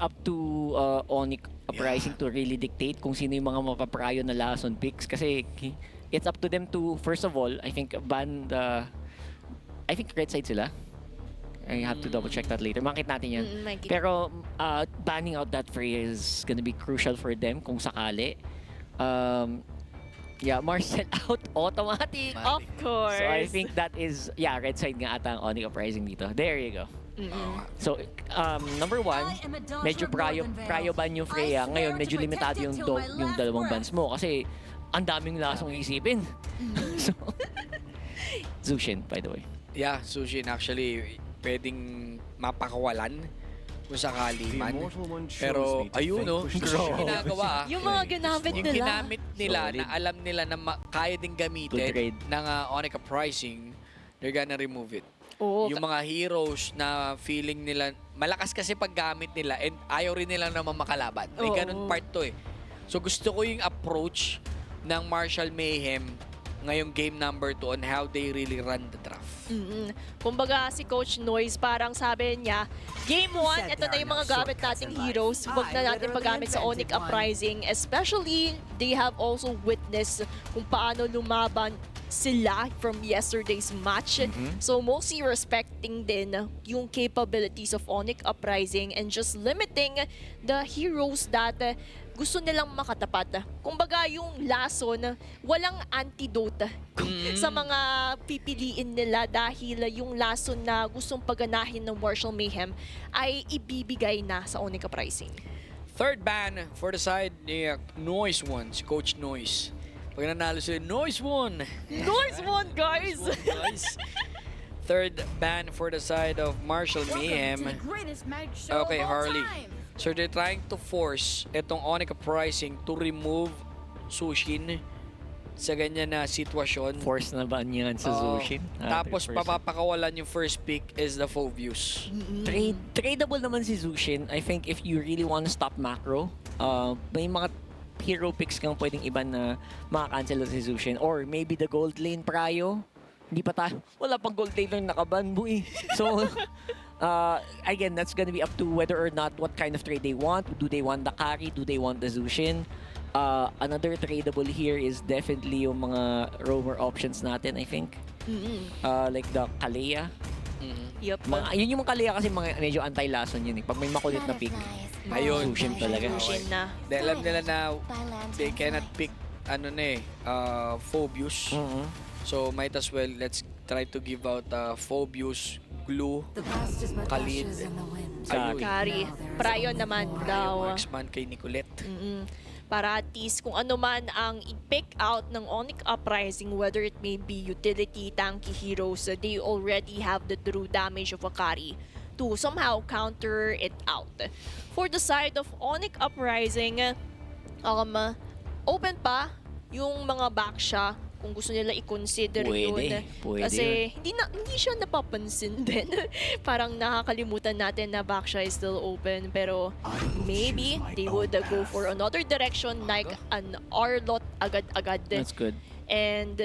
up to Onyx Uprising to really dictate kung sino yung mga mapaprayo na Lason picks kasi it's up to them to, first of all, I think ban the, I think red side sila. I have to double check that later. Makit natin yan. Pero banning out that fray is gonna be crucial for them kung sakali. Yeah, Marcel out automatic. Of course. So I think that is, yeah, red side nga ata ang Onyx Uprising dito. There you go. So, number one, medyo prayo ban yung Freya. Ngayon, medyo limitado yung dalawang bans mo kasi ang daming lasong isipin. So, Zushin, by the way. Yeah, Zushin actually pwedeng mapakawalan kung sakali man. Pero ayun no, yung ginagawa. Yung mga ginamit yung nila. ginamit nila na alam nila na kaya din gamitin ng Onyx Uprising, they're gonna remove it. Oo. Yung mga heroes na feeling nila, malakas kasi paggamit nila and ayaw rin nila naman makalaban. May ganun part to eh. So gusto ko yung approach ng Martial Mayhem ngayong game number 2 on how they really run the draft. Kumbaga si Coach Noise parang sabi niya, Game 1, ito na yung mga gamit nating heroes. Huwag na natin paggamit sa Onyx Uprising. Especially, they have also witnessed kung paano lumaban sila from yesterday's match. So mostly respecting din yung capabilities of Onyx Uprising and just limiting the heroes that gusto nilang makatapat. Kumbaga yung Lason, walang antidote sa mga pipiliin nila dahil yung Lason na gustong paganahin ng Martial Mayhem ay ibibigay na sa Onyx Uprising. Third ban for the side ni Noise won, si Coach Noise. Pag nanalo sila, Noise won! Noise won, guys! Third ban for the side of Martial Mayhem. Okay, Harley. So they're trying to force itong Onyx Uprising to remove Zushin sa ganyan na sitwasyon. Force na ba niyan sa Zushin? Tapos papapakawalan yung first pick is the Phobius. Tradable naman si Zushin. I think if you really want to stop macro, may mga hero picks kang pwedeng iba na makakancel si Zushin. Or maybe the gold lane Prayo. Hindi pa tayo. Wala pang gold lane lang nakaban mo eh. So, again, that's gonna be up to whether or not what kind of trade they want. Do they want the carry? Do they want the Zushin? Another tradable here is definitely yung mga roamer options natin, I think. Like the Kalea. Yup. Yun yung mga Kalea kasi mga medyo anti-lason yun eh. Pag may makulit na pick, ayun. Zushin talaga. Zushin na. Alam nila na they cannot pick ano na eh, Phobius. So might as well let's try to give out Phobius, Glue, Khalid, Kari. Prayo naman daw. Marksman kay Nicolette. Para at least kung ano man ang i-pick out ng Onyx Uprising, whether it may be utility, tanky heroes, they already have the true damage of Akari to somehow counter it out. For the side of Onyx Uprising, open pa yung mga backsha kung gusto nila i-consider yun. Pwede Kasi hindi siya napapansin din. Parang nakakalimutan natin na backsha is still open. Pero maybe they would go for another direction like an Arlot agad-agad. That's good. And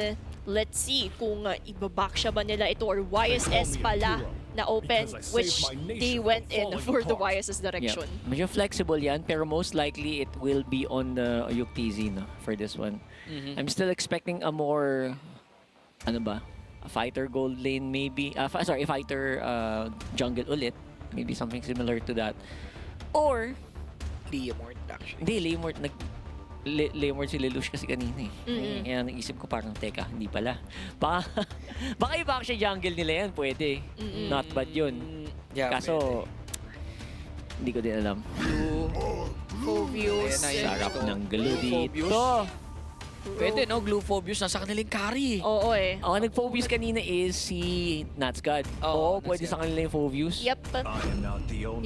let's see kung ibabacksha ba nila ito or YSS pala na open, which they went in for the YSS direction. Yeah. Medyo flexible yan, pero most likely it will be on the Oyuk TZ no, for this one. I'm still expecting a more, ano ba, a fighter gold lane maybe, sorry, fighter jungle ulit. Maybe something similar to that. Or, Leomord actually. hindi, Leomord si Lelouch kasi kanina eh. Kaya naisip ko parang, teka, hindi pala. Baka iba siya jungle nila yan, pwede. Not bad yun. Yeah, Kaso, hindi ko din alam. Phobius. Sarap ng glue dito. Pwede no, Glue Phobius nasa kanilang carry. Oo eh. Ang nag-Phobius kanina is si Natsgad. Oo, pwede sa kanila yung Phobius. Yep.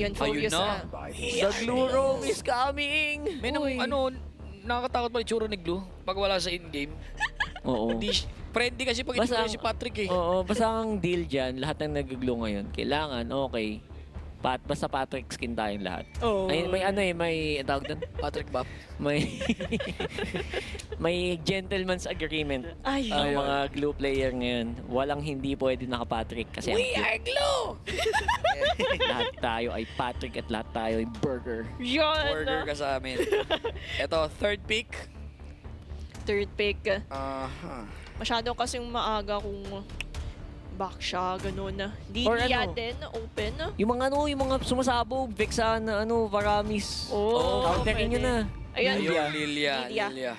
Yun, Phobius na. The glue roam is coming! May nakakatakot pa yung tsura ni Glue pag wala sa in-game. Oo. Friendly kasi pag itsura si Patrick eh. Oo, basta ang deal dyan, lahat ng nag-glue ngayon, kailangan, okay, Basta Patrick skin tayong lahat. Oh. Ay, may ano eh, may tawag doon? Patrick Bap. May may gentleman's agreement Ay. ang mga glue player ngayon. Walang hindi pwede naka-Patrick kasi ang glue! lahat tayo ay Patrick at lahat tayo ay burger. Yan. Burger ka sa amin. Ito, third pick. Third pick. Aha. Masyado kasing maaga kung back siya, ganun. Or Lilia ano? din, open. Yung mga sumasabog, Vexana, Varamis. Oh, counterin nyo pwede. na. Ayan. Ayun, Lilia. Lilia. Lilia.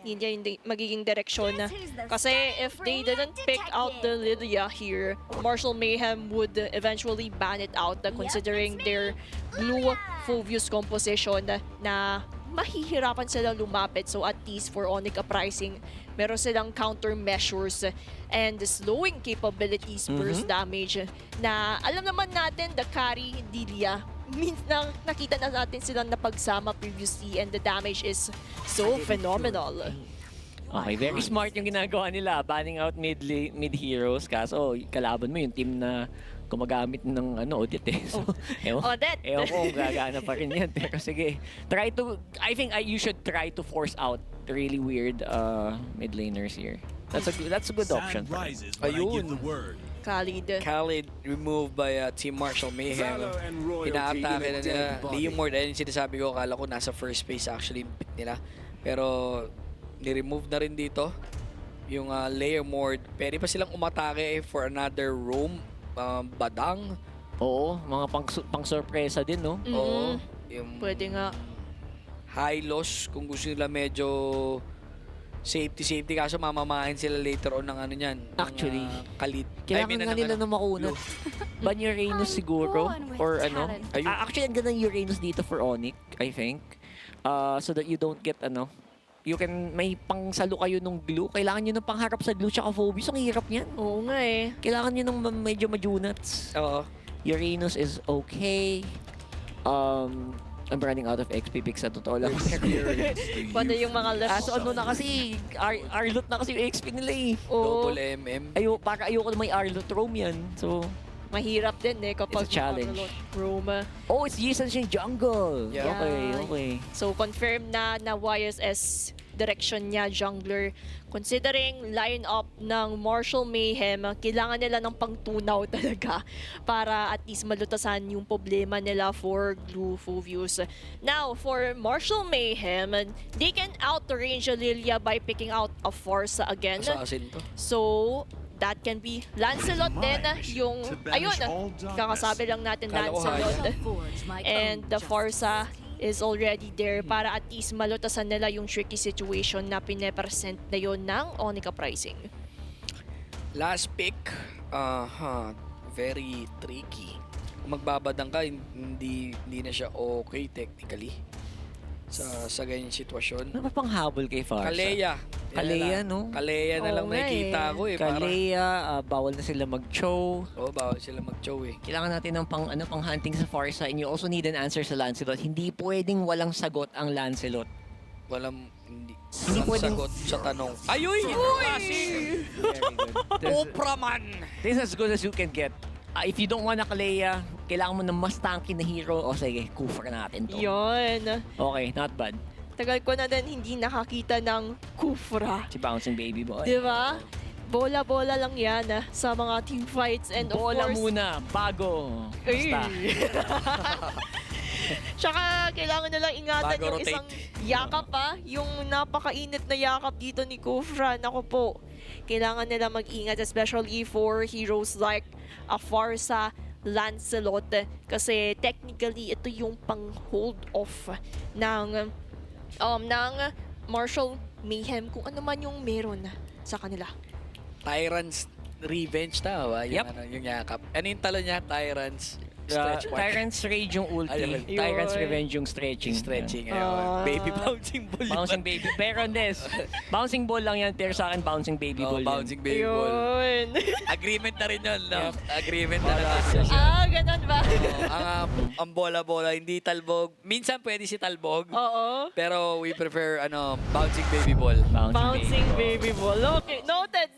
Lilia yung magiging direksyon. Kasi if they didn't pick out the Lilia here, Marshall Mayhem would eventually ban it out considering their blue Phobius composition na mahihirapan sila lumapit. So at least for Onyx Uprising, meron silang countermeasures and slowing capabilities, burst damage na alam naman natin the carry Lilia means na nakita na natin silang napagsama previously and the damage is so phenomenal. Okay, very smart yung ginagawa nila. Banning out mid heroes. Kaso, kalaban mo yung team na gumagamit ng audit eh. So, Audit! ewan ko kung gagana pa rin yan. Pero sige, I think you should try to force out the really weird mid laners here. That's a good option. Ayun. Khalid. Removed by Team Marshall Mayhem. Inaatake na nila. Leomord, ayun yung sinasabi ko. Akala ko nasa first phase actually yung pick nila. Pero ni-remove na rin dito yung Layer Mord. Pwede pa silang umatake for another roam. Badang. Oo, mga pang-sorpresa din, no? Oo. Yung Pwede nga. high loss kung gusto nila medyo safety kaso mamamahin sila later on ng ano niyan. Actually, Kalit. Kailangan nga nila na makunat. Ban Uranus siguro? Or ano? Ayun. Actually, ang ganda ng Uranus dito for Onyx, I think. So that you don't get may pangsalo kayo nung glue. Kailangan nyo ng pangharap sa glue tsaka Phobius. Ang hirap niyan. Oo nga eh. Kailangan nyo ng medyo majunats. Oo. Uranus is okay. I'm running out of XP picks sa totoo lang. Paano yung mga left? So ano na kasi, Arlot na kasi yung XP nila eh. Oo. Double MM. Ayoko na may Arlot roam yan. So, Mahirap din eh kapag It's a challenge. Roma. it's Yisan siya jungle. Yeah. Okay. So confirm na YSS direction niya jungler. Considering line-up ng Marshall Mayhem, kailangan nila ng pangtunaw talaga para at least malutasan yung problema nila for Blue Phobius. Now, for Marshall Mayhem, they can out-range Lilia by picking out a Forza again. Assassin to. So, that can be Lancelot din yung, ayun, kakasabi lang natin Kala ko Lancelot. And the Forza is already there para at least malutasan nila yung tricky situation na pine-present na yun ng Onyx Uprising. Last pick. Very tricky. Kung magbabadang ka, hindi na siya okay technically. Sa ganyang sitwasyon. Ano pa pang habol kay Farsa? Kaleya. Kaleya, no? Kaleya na lang Oo nga nakikita eh. ko eh. Kaleya, bawal na sila mag-chow. Bawal sila mag-chow eh. Kailangan natin ng pang hunting sa Farsa, and you also need an answer sa Lancelot. Hindi pwedeng walang sagot ang Lancelot. Hindi Hindi pwedeng- sagot sa tanong. Ayoy! Very good. Oprah man! This is as good as you can get. If you don't want a Kaleya, kailangan mo ng mas tanky na hero. O sige, Kufra natin to. Yun. Okay, not bad. Tagal ko na din hindi nakakita ng Kufra. Si Bouncing Baby Boy. Di ba? Bola-bola lang yan sa mga team fights and of Bola course... muna, bago. Basta. Tsaka kailangan nilang ingatan Bago yung rotate. isang yakap yung napakainit na yakap dito ni Kufra. Naku po, kailangan nila mag-ingat especially for heroes like a Farsa, Lancelot kasi technically ito yung pang-hold off ng Marshall Mayhem kung ano man yung meron sa kanila. Tyrant's Revenge tama ba? Yung, Yep. yung yakap. Ano yung talo niya? Tyrant's Stretch mark. Tyrant's Rage yung ulti. Ayun. Tyrant's Yun. Revenge yung stretching. Stretching. Ah. Baby bouncing ball. Bouncing baby. Pero this, bouncing ball lang yan. Pero sa akin, bouncing baby ball yan. Bouncing baby ball. Yun. Agreement na rin yun, no? Yep. Agreement na rin. Ganun ba? Ang bola-bola, hindi talbog. Minsan pwede si talbog. Oo. Pero we prefer, bouncing baby ball. Bouncing baby ball. Okay, noted.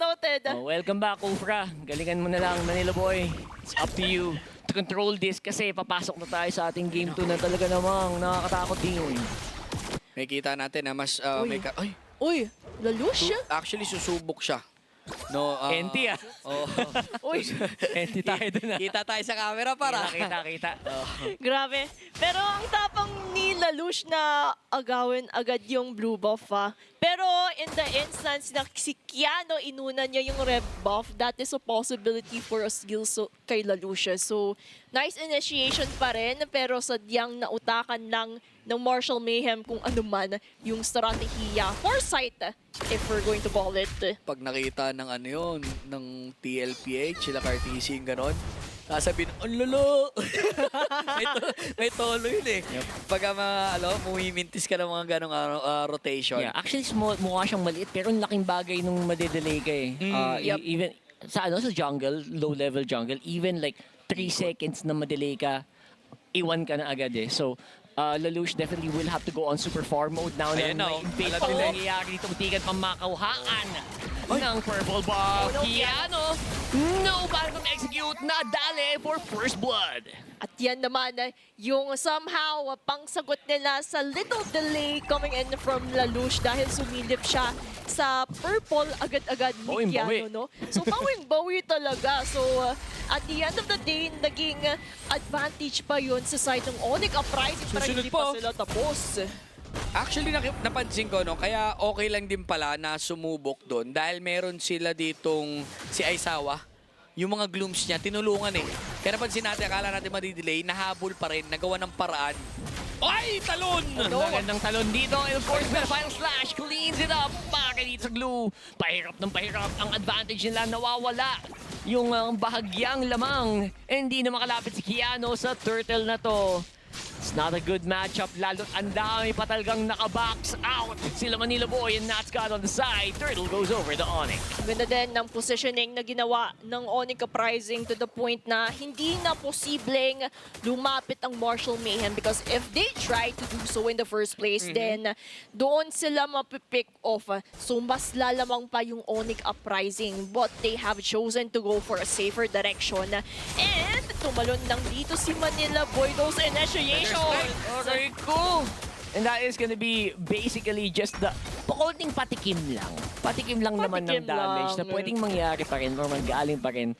Oh, welcome back, Kufra. Galingan mo na lang, Manila boy. It's up to you control this kasi papasok na tayo sa ating game 2 na talaga namang nakakatakot din. May kita natin na mas... Uy. Ay! Uy, Lelouch? Actually, susubok siya. No, NT Oh. Uy, NT tayo dun Kita tayo sa camera para. Kita. grabe. Pero ang tapang ni Lelouch na agawin agad yung blue buff Pero in the instance na si Keanu inuna niya yung red buff, that is a possibility for a steal kay Lelouch. So, nice initiation pa rin, pero sadyang nautakan lang ng Marshall Mayhem kung ano man yung strategiya. Foresight, if we're going to call it. Pag nakita ng ano yun, ng TLPH, sila Cartesi yung ganon, sasabihin, ang lolo! may tolo yun eh. Pag mumimintis ka ng mga ganong rotation. Yeah, actually mukha siyang maliit pero ang laking bagay nung madedelay ka eh. Yep. Even sa jungle, low level jungle, even like 3 seconds na madelay ka, iwan ka na agad eh. So, Lelouch definitely will have to go on super farm mode now na Ayan na, may invade alam pa nila. nangyayari ditong tigat pamakauhaan ng purple buff. no, Keanu, no bago execute na dali for first blood. At yan naman, yung somehow pangsagot nila sa little delay coming in from Lelouch dahil sumilip siya sa purple agad-agad ni Bawing-bawi. Keanu, no? So, bawing-bawi talaga. So, at the end of the day, naging advantage pa yun sa side ng Onyx Uprising pero Susunod hindi po. pa sila tapos. Actually, napansin ko, no, kaya okay lang din pala na sumubok doon dahil meron sila ditong si Aisawa. Yung mga glooms niya, tinulungan eh. Kaya napansin natin, akala natin madidelay, nahabol pa rin, nagawa ng paraan. Ay, talon! Ang magandang talon dito. And of course, the final slash cleans it up. Baka dito sa glue. Pahirap ng pahirap. Ang advantage nila nawawala. Yung bahagyang lamang. Hindi na makalapit si Keanu sa turtle na to. It's not a good matchup. Lalo't ang dami pa talagang nakabox out. Sila Manila Boy and Nat Scott on the side. Turtle goes over the Onyx. Ganda din ng positioning na ginawa ng Onyx Uprising to the point na hindi na posibleng lumapit ang Marshall Mayhem because if they try to do so in the first place, then doon sila mapipick off. So mas lalamang pa yung Onyx Uprising but they have chosen to go for a safer direction. And tumalon lang dito si Manila Boy. Those initiations. Okay, cool. And that is gonna be basically just the konting patikim lang. Patikim lang naman ng Patikim damage lang. na pwedeng mangyari pa rin or manggaling pa rin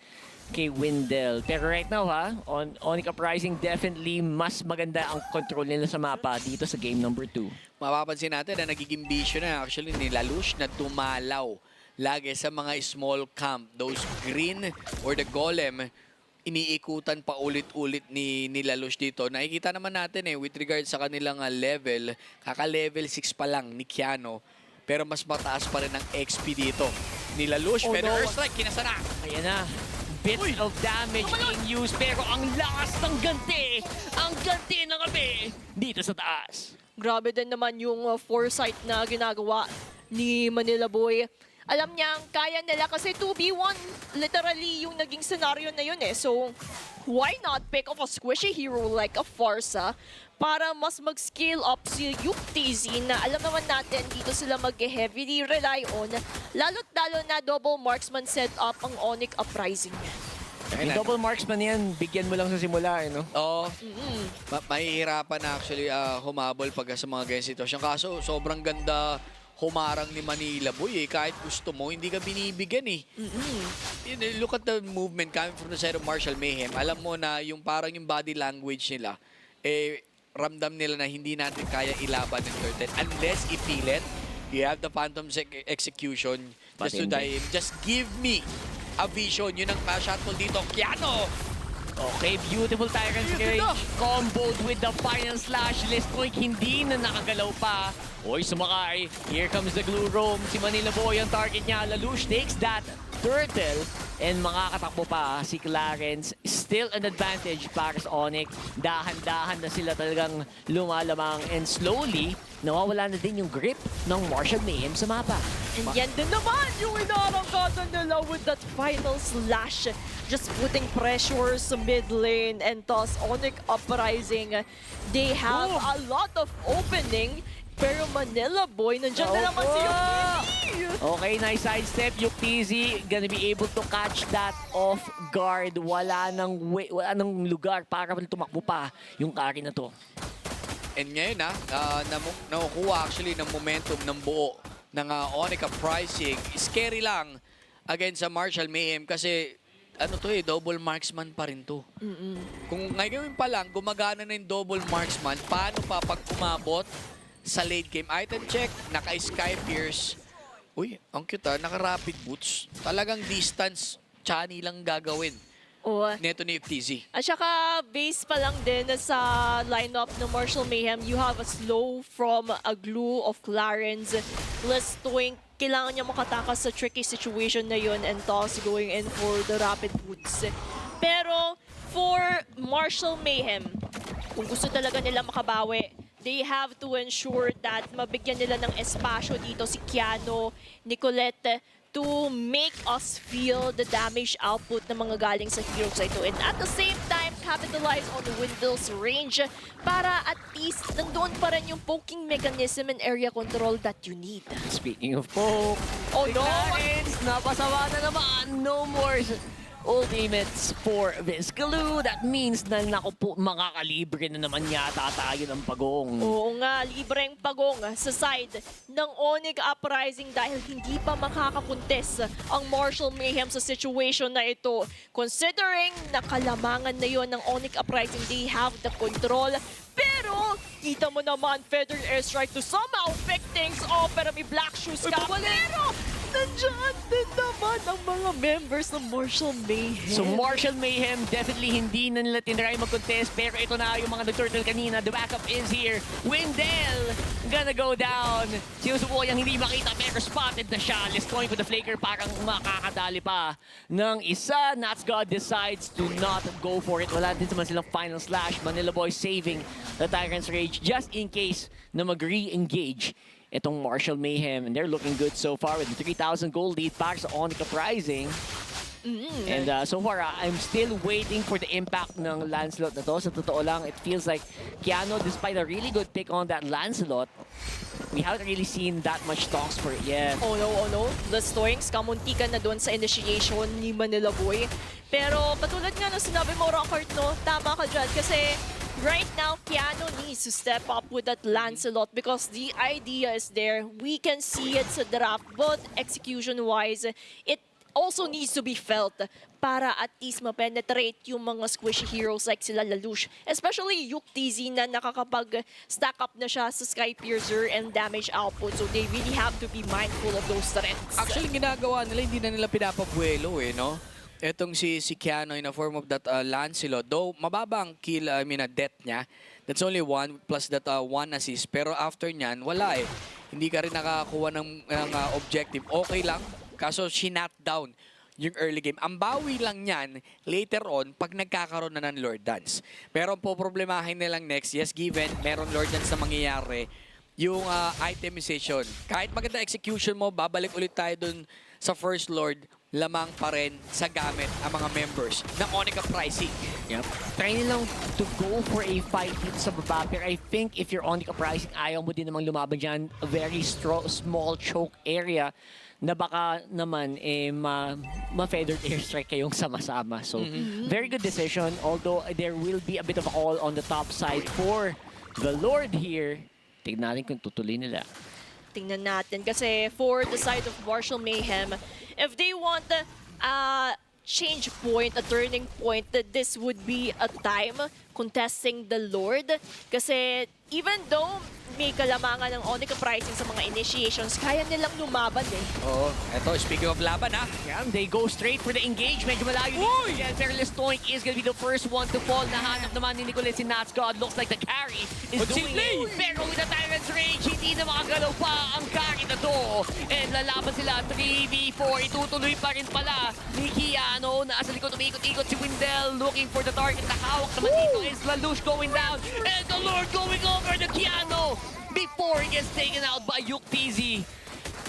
kay Windel. Pero right now on Onyx Uprising, definitely mas maganda ang control nila sa mapa dito sa game number 2. Mapapansin natin na nagiging bisyo na actually ni Lelouch na dumalaw lagi sa mga small camp. Those green or the golem, iniikutan pa ulit-ulit ni Lelouch dito. Nakikita naman natin with regard sa kanilang level, kaka-level 6 pa lang ni Keanu. Pero mas mataas pa rin ang XP dito ni Lelouch. Oh, Pero no. Earthstrike, kinasa na. Ayan na. Bits of damage being used pero ang lakas ng ganti. Ang ganti ng gabi dito sa taas. Grabe din naman yung foresight na ginagawa ni Manila Boy. Alam niya kaya nila kasi 2v1 literally yung naging scenario na yun eh. So, why not pick up a squishy hero like a Farsa para mas mag-scale up si UTZ na alam naman natin dito sila mag-heavily rely on lalo't-lalo na double marksman set up ang Onyx Uprising. Yung double marksman yan, bigyan mo lang sa simula no? Oo. Mahihirapan na actually humabol pag sa mga ganyan sitwasyon. Kaso sobrang ganda humarang ni Manila Boy kahit gusto mo, hindi ka binibigyan eh. Look at the movement coming from the side of Marshall Mayhem. Alam mo na yung parang yung body language nila, ramdam nila na hindi natin kaya ilaban ng turtle. Unless ipilit, you have the Phantom's execution just to die in. Just give me a vision. Yun ang shotful dito. Keanu! Okay, beautiful Tyrant's Rage. Comboed with the final slash. Listpoint hindi na nakagalaw pa. Oy, sumakay. Here comes the glue roam. Si Manila Boy ang target niya. Lelouch takes that turtle. And makakatakbo pa si Clarence. Still an advantage para sa Onyx. Dahan-dahan na sila talagang lumalamang. And slowly, nawawala na din yung grip ng Marshall Mayhem sa mapa. And yan din naman yung inarangkatan nila with that final slash. Just putting pressure sa mid lane and thus Onyx Uprising. They have a lot of opening. Pero Manila Boy, nandiyan na naman si Yukini! Okay, nice sidestep. Yung PZ gonna be able to catch that off guard. Wala nang lugar para tumakbo pa yung carry na to. And ngayon nakukuha actually ng momentum ng buo ng Onica Pricing. Scary lang against sa Marshall Mayhem kasi double marksman pa rin to. Kung ngayon pa lang gumagana na yung double marksman, paano pa pag umabot sa late game? Item check, naka-Sky Pierce. Uy, ang cute naka-rapid boots. Talagang distance, chani lang gagawin. Neto ni FTZ. At saka, base pa lang din sa lineup ng Marshall Mayhem, you have a slow from a glue of Clarence. Plus, tuwing kailangan niya makatakas sa tricky situation na yun and toss going in for the rapid boots. Pero, for Marshall Mayhem, kung gusto talaga nila makabawi, they have to ensure that mabigyan nila ng espasyo dito si Keanu, Nicolette, to make us feel the damage output ng mga galing sa heroes na ito. And at the same time, capitalize on the Windell's range para at least nandoon pa rin yung poking mechanism and area control that you need. Speaking of poke, no! Napasama na naman. No more ultimates for Vizcalu. That means na makakalibre na naman yata tayo ng pagong. Oo nga, libreng pagong sa side ng Onyx Uprising dahil hindi pa makakapuntes ang Marshall Mayhem sa situation na ito. Considering nakalamangan na yon ng Onyx Uprising, they have the control. Pero, kita mo naman, Feather Airstrike to somehow pick things off. Pero may Black Shoes ka. Pero, nandiyan din naman ang mga members ng Marshall Mayhem. So Marshall Mayhem, definitely hindi na nila tinry mag-contest. Pero ito na yung mga nag-turtle kanina. The backup is here. Windell gonna go down. Sinusubukan niyang hindi makita pero spotted na siya. Let's going for the flaker. Parang makakadali pa ng isa. Natsgod decides to not go for it. Wala din naman silang final slash. Manila Boy saving the Tyrant's Rage just in case na mag-re-engage itong Marshall Mayhem. And they're looking good so far with the 3,000 gold lead para sa Onyx Uprising. And so far, I'm still waiting for the impact ng Lancelot na to. Sa totoo lang, it feels like Keanu, despite a really good pick on that Lancelot, we haven't really seen that much talks for it yet. Oh no. The Stoinks, kamuntikan na doon sa initiation ni Manila Boy. Pero katulad nga ng sinabi mo, Rockart, no? Tama ka dyan. Kasi right now, Keanu needs to step up with that Lancelot because the idea is there. We can see it sa draft, but execution-wise, it also needs to be felt para at least ma-penetrate yung mga squishy heroes like sila Lelouch. Especially Yuk TZ na nakakapag-stack up na siya sa Sky Piercer and damage output. So they really have to be mindful of those threats. Actually, ginagawa nila, hindi na nila pinapabuelo no? Etong si Keanu in a form of that Lancelot. Though mababa ang kill, death niya. That's only one plus that one assist. Pero after nyan, wala eh. Hindi ka rin nakakakuha ng objective. Okay lang. Kaso sinat down yung early game. Ang bawi lang yan later on pag nagkakaroon na ng Lord Dance. Pero ang poproblemahin nilang next, yes given, meron Lord Dance na mangyayari, yung itemization. Kahit maganda execution mo, babalik ulit tayo dun sa First Lord, lamang pa rin sa gamit ang mga members ng Onyx Uprising. Yep. Try nilang to go for a fight dito sa baba. Pero I think if you're Onyx Uprising, ayaw mo din namang lumaban dyan. A very small choke area na baka naman ma-feathered airstrike kayong sama-sama. So, very good decision. Although there will be a bit of a call on the top side for the Lord here. Tignan natin kung tutuloy nila. Tingnan natin kasi for the side of Marshall Mayhem, if they want a change point, a turning point, that this would be a time contesting the Lord. Kasi even though may kalamangan ng Onyx Uprising sa mga initiations, kaya nilang lumaban eh. Oo. Eto, speaking of laban Yeah, they go straight for the engage. Medyo malayo dito. Yeah, Fearless Stoink is gonna be the first one to fall. Nahanap naman ni Nicolette si Natsgod. Looks like the carry is doing it. Pero with the Tyrant's Rage, hindi na makagalaw pa ang carry na to. And lalaban sila 3v4. Itutuloy pa rin pala ni Keanu. Nasa likod umiikot-ikot si Windell looking for the target. Nakahawak naman dito is Lelouch going down. And the Lord going over the Keanu before he gets taken out by Yuk TZ.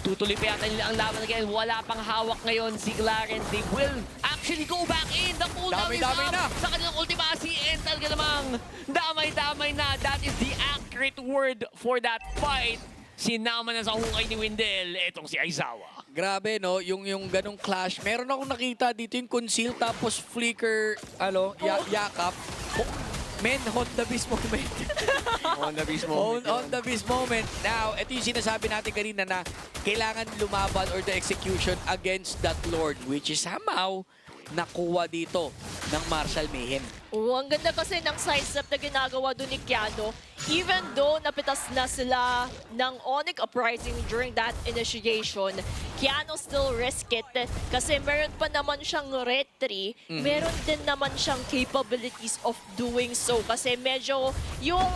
Tutuloy pa yata nila ang laban again. Wala pang hawak ngayon si Clarence. They will actually go back in. The cooldown is up sa kanilang ultimasi. And talaga namang damay-damay na. That is the accurate word for that fight. Sinama na sa hukay ni Windel, etong si Aizawa. Grabe, no? Yung ganong clash. Meron akong nakita dito yung conceal tapos flicker, yakap. Men, Honda Beast moment. On the beast moment. On the Beast moment. Now, ito yung sinasabi natin kanina na kailangan lumaban or the execution against that Lord, which is somehow nakuha dito ng Marshall Mayhem. Oo, ang ganda kasi ng sidestep na ginagawa doon ni Keanu. Even though napitas na sila ng Onyx Uprising during that initiation, Keanu still risk it kasi meron pa naman siyang retry, meron din naman siyang capabilities of doing so kasi medyo yung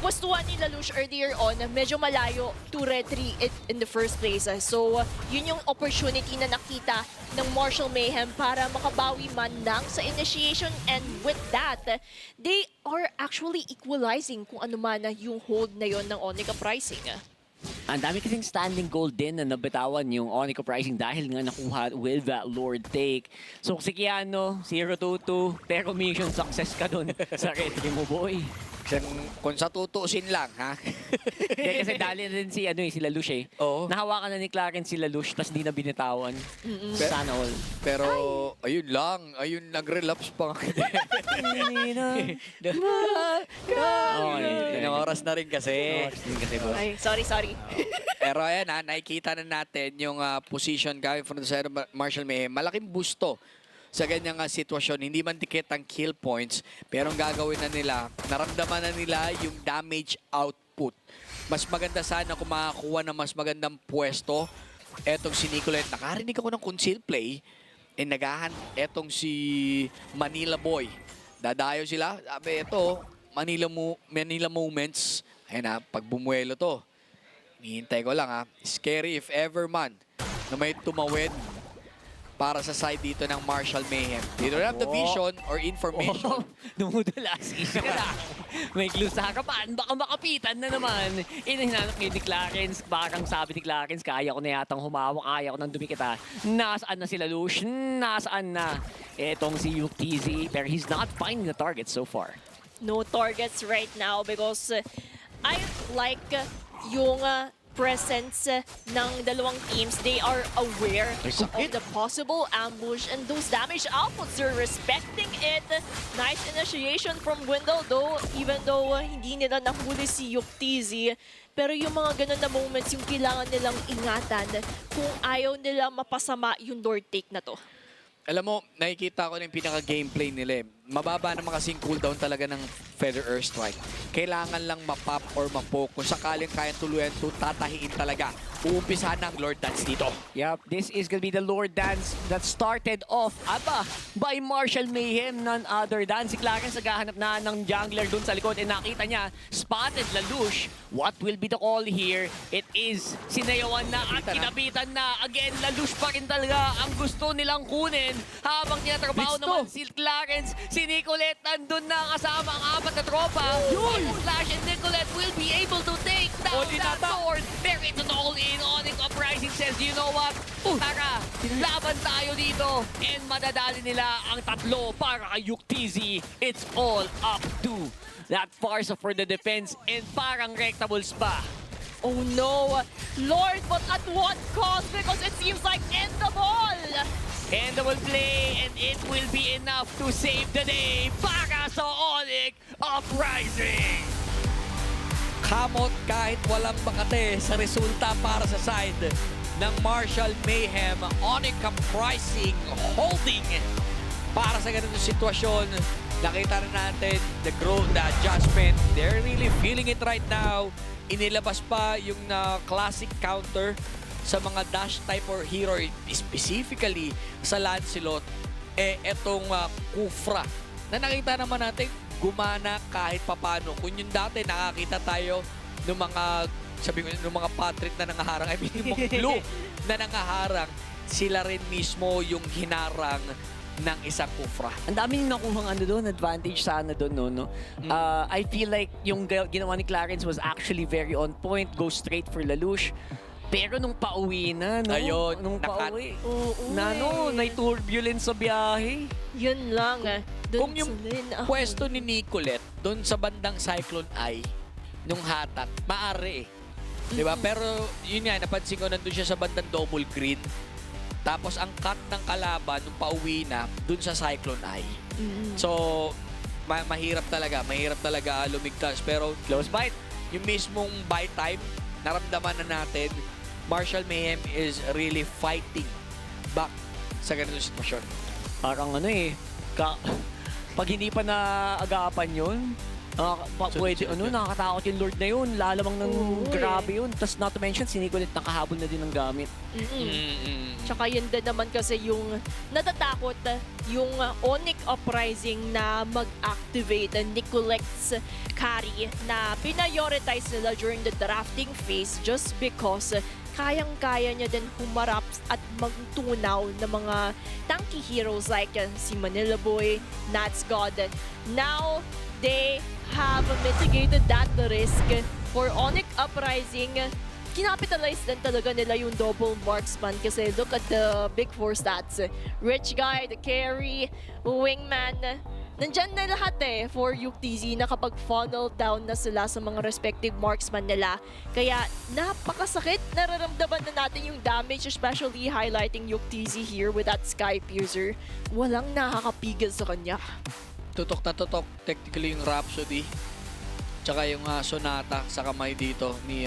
pwestuhan ni Lelouch earlier on, medyo malayo to retry it in the first place. So, yun yung opportunity na nakita ng Marshall Mayhem para makabawi man lang sa initiation, and with that, they are actually equalizing kung ano man yung hold na yon ng Onyx Uprising. Ang dami kasing standing gold din na nabitawan yung Onyx Uprising dahil nga nakuha with that Lord take. So si Keanu, 0-2-2, pero mission success ka dun sa retry mo, boy. Kung sa tutusin lang, ha? Kasi dali rin si Lelouch eh. Oo. Nahawakan na ni Clarence si Lelouch tapos di na binitawan. Sana all. Pero, ayun lang. Ayun, nag-relapse pa. Ilang oras na rin kasi. Ay, sorry. Pero ayan nakikita na natin yung position coming from the side of Marshall Mayhem. Malaking busto sa ganyang sitwasyon. Hindi man dikit ang kill points, pero ang gagawin na nila, naramdaman na nila yung damage output. Mas maganda sana kung makakuha ng mas magandang pwesto. Etong si Nicolette, nakarinig ako ng conceal play, etong si Manila Boy. Dadayo sila, sabi ito, Manila Moments. Ayun pag bumuelo to, hihintay ko lang scary if ever man na may tumawid para sa side dito ng Marshall Mayhem. They don't have the vision or information. Dumudulas. Isa ka lang. May clue sa harapan. Baka makapitan na naman. Hinanap ngayon ni Clarence. Parang sabi ni Clarence, kaya ko na yatang humawak. Kaya ko nang dumikita. Nasaan na si Lelouch? Nasaan na etong si UTZ? Pero he's not finding the target so far. No targets right now because I like yung presence ng dalawang teams. They are aware of the possible ambush and those damage outputs. They're respecting it. Nice initiation from Wendell though, even though hindi nila nahuli si Yuktz. Pero yung mga ganun na moments, yung kailangan nilang ingatan kung ayaw nila mapasama yung Lord take na to. Alam mo, nakikita ko na yung pinaka-gameplay nila. Mababa naman kasing cooldown talaga ng Feather Earth Strike. Kailangan lang mapop or mapoke. Kung sakaling kaya tuluyan to, tatahiin talaga. Uumpisahan ng Lord Dance dito. Yep, this is gonna be the Lord Dance that started off, by Marshall Mayhem, none other than si Clarence. Naghahanap na ng jungler dun sa likod, and nakita niya, spotted Lelouch. What will be the call here? It is sinayawan na at kinabitan na. Again, Lelouch pa rin talaga ang gusto nilang kunin. Habang tinatrabaho naman si Clarence, si Nicolette nandun na kasama ang apat na tropa. Flash and Nicolette will be able to take down that sword. Pero ito na all in. Onyx Uprising says, you know what? Tara, laban tayo dito. And madadali nila ang tatlo para kay Yuktz. It's all up to that Farsa for the defense, and parang rectables pa. Oh no! Lord, but at what cost? Because it seems like end the ball! And the will play, and it will be enough to save the day para sa Onyx Uprising. Kamot kahit walang makate sa resulta para sa side ng Marshall Mayhem. Onyx Uprising holding para sa ganitong sitwasyon. Nakita na natin the growth, the adjustment. They're really feeling it right now. Inilabas pa yung classic counter sa mga dash type or hero, specifically sa Lancelot. Etong Kufra na nakita naman natin gumana kahit papano. Kung yung dati nakakita tayo ng mga, sabi ko, ng mga Patrick na nangaharang, I mean, yung mga blue na nangaharang, sila rin mismo yung hinarang ng isang Kufra. Ang daming nakuhang advantage sana doon, no? I feel like yung ginawa ni Clarence was actually very on point, go straight for Lelouch. Pero nung pauwi na, no? Ayun, nung pauwi, Oo, may turbulence sa biyahe. Yun lang. Kung yung pwesto ni Nicolette doon sa bandang Cyclone Eye, nung hatak, maaari Diba? Pero yun nga, napansin ko nandun siya sa bandang double green. Tapos ang cut ng kalaban nung pauwi na dun sa Cyclone Eye. So, mahirap talaga lumigtas. Pero Close bite. yung mismong buy time, naramdaman na natin, Marshall Mayhem is really fighting back sa ganitong sitwasyon. Parang ano eh, pag hindi pa naagapan yun, pwede, nakakatakot yung Lord na yun. Lalamang ng grabe yun. Tapos not to mention, sinikulit nakahabol na din ng gamit. Tsaka yun din naman kasi yung natatakot yung Onyx Uprising na mag-activate Nicolex carry na prioritize nila during the drafting phase just because kayang-kaya niya din humarap at magtunaw ng mga tanky heroes like si Manila Boy, Nats God. Now, they have mitigated that risk for Onyx Uprising. Kinapitalize din talaga nila yung double marksman kasi look at the big four stats. Rich Guy, the carry, Wingman. Nandyan na lahat for UTZ na kapag funnel down na sila sa mga respective marksman nila. Kaya napakasakit, nararamdaman na natin yung damage, especially highlighting UTZ here with that Sky Piercer. Walang nakakapigil sa kanya. Tutok na tutok, technically yung Rhapsody. Tsaka yung Sonata sa kamay dito ni...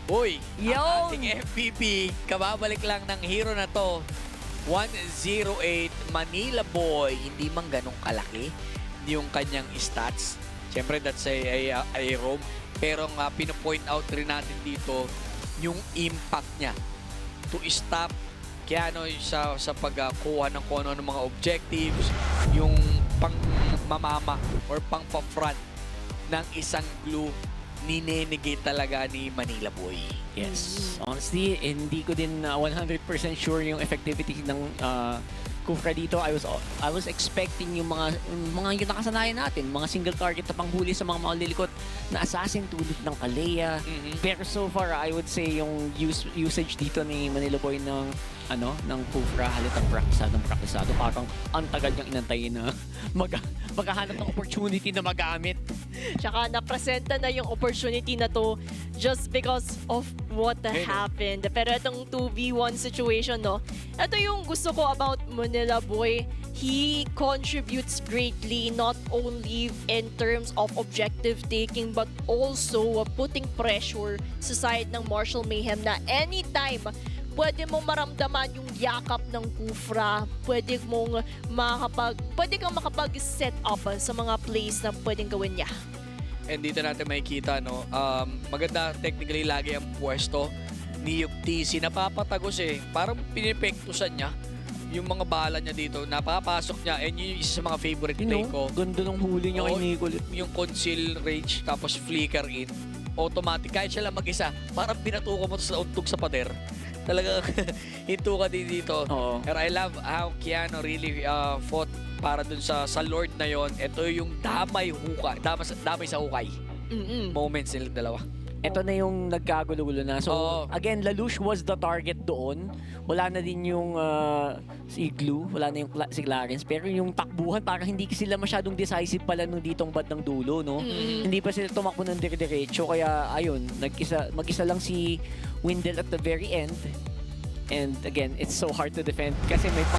Uy! Yo! Ang ating MVP, kababalik lang ng hero na to. 108 Manila Boy. Hindi man ganong kalaki yung kanyang stats. Siyempre, that's a roam. Pero nga, pinopoint out rin natin dito yung impact niya to stop Keanu sa pagkuha ng kung ano ng mga objectives, yung pang-mamama or pang-pa-front ng isang glue, ninenegate talaga ni Manila Boy. Yes. Honestly, hindi ko din 100% sure yung effectivity ng Kufra dito. I was expecting yung mga yung nakasanayan natin, mga single target na panghuli sa mga malilikot na assassin tulad ng Kalea. Pero so far, I would say yung usage dito ni Manila Boy ng Kufra, halatang praktisado. Parang ang tagal niyang inantayin na maghahanap ng opportunity na magamit. Tsaka napresenta na yung opportunity na to just because of what happened. Pero itong 2v1 situation, ito yung gusto ko about Manila Boy. He contributes greatly not only in terms of objective taking but also putting pressure sa side ng Marshall Mayhem na anytime pwede mong maramdaman yung yakap ng Kufra, pwede kang makapag-set up sa mga plays na pwedeng gawin niya. And dito natin makikita, maganda technically lagi ang pwesto ni UTC. Napapatagos parang pinipektusan niya yung mga bala niya dito. Napapasok niya, and yun yung isa sa mga favorite play ko. Ganda ng huli niya kay Nicole. Yung conceal range, tapos flicker in. Automatic, kahit siya lang mag-isa, parang pinatuko mo sa untog sa pader. Talaga hinto ka din dito. Pero I love how Keanu really fought para dun sa Lord na yon. Ito yung damay sa hukay. Moments nilang dalawa. Ito na yung nagkagulo-gulo na. So, again, Lelouch was the target doon. Wala na din yung si Glue, wala na yung si Clarence. Pero yung takbuhan, parang hindi sila masyadong decisive pala nung ditong bandang dulo, no? Hindi pa sila tumakbo ng dire-diretso. Kaya, ayun, mag-isa lang si Windel at the very end. And again, it's so hard to defend kasi may